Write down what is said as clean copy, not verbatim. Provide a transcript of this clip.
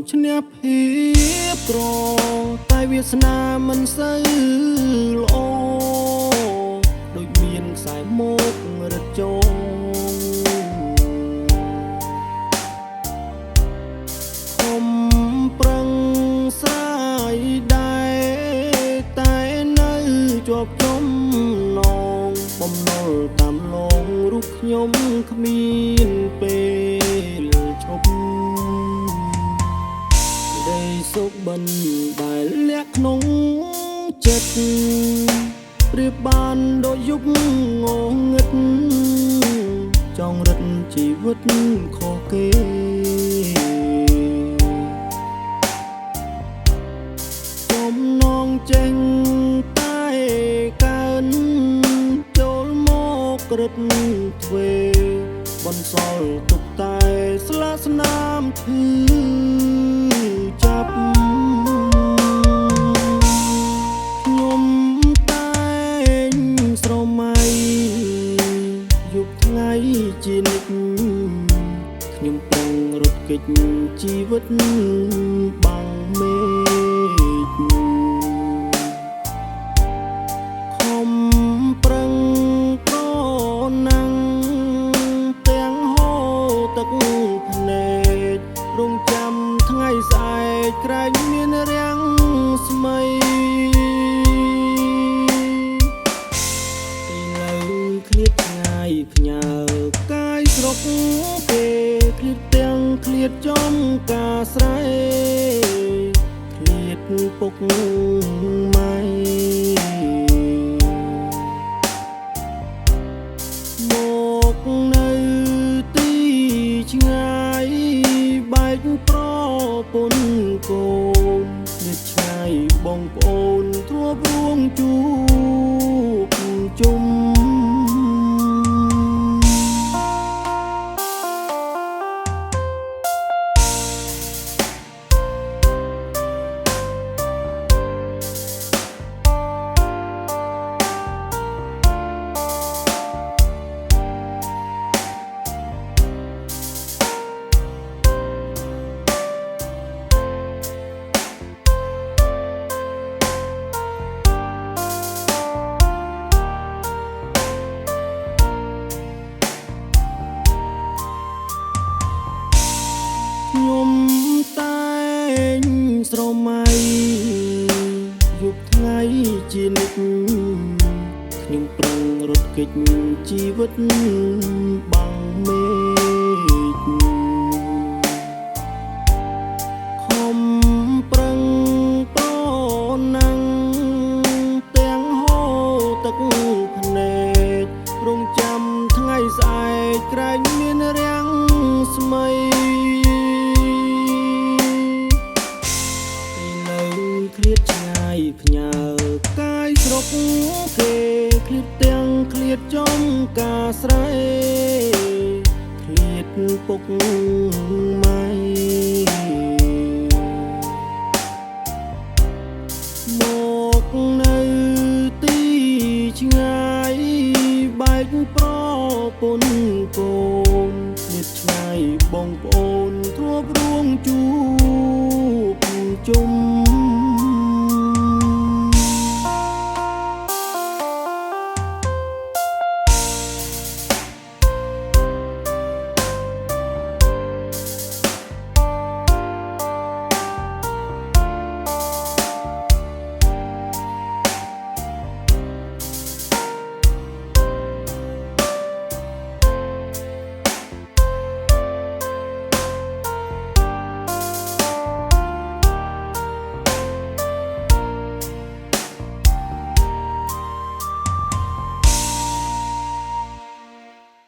ឈ្នះភាពក្រតែវាសនាមិនសូវល្អដូចមានខ្សែមុខរត់ចងខំប្រឹងស្រាយដែរតែនៅជាប់ចំណងបំណុលតាមឡងរូបខ្ញុំគ្មានពេលឈប់ដីសុបិនដែលលាក់ក្នុងចិត្តប្រៀបបានដូចយុគងងឹតចង់រត់ជីវិតខុសគេចំនងចេញតែកើនចូលមករត់ទ្វេបន្សល់ទុកតែស្លាកស្នាមធឺចាប់ខ្ញុំតែងស្រមៃយប់ថ្ងៃជានិច្ចខ្ញុំប្រឹងរត់គេចជីវិតបាំងមេឃខំប្រឹងប្រណាំងទាំងហូរទឹកភ្នែករងចាំថ្ងៃស្អែកក្រែងមានរាំងស្មីទីនៅឃ្លាតឆ្ងាយផ្ញើកាយស្រុកគេឃ្លាតទាំងឃ្លាតចំការស្រែឃ្លាតពុកម៉ែមកនៅទីឆ្ងាយបែកប្រពន្ធកូននេះឆ្ងាយបងប្អូនទ្រាំរួងជួបជុំខ្ញុំតែងស្រមៃយប់ថ្ងៃជានិច្ចខ្ញុំប្រឹងរត់គេចជីវិតបាំងមេឃខំប្រឹងប្រណាំងទាំងហូរទឹកភ្នែករងចាំថ្ងៃស្អែកក្រែងមានរាំងស្មីឃ្លាតឆ្ងាយផ្ញើកាយស្រុកគេឃ្លាតទាំងឃ្លាតចំការស្រែឃ្លាតពុកម៉ែមកនៅទីឆ្ងាយបែកប្រពន្ធកូនឃ្លាតឆ្ងាយបងប្អូន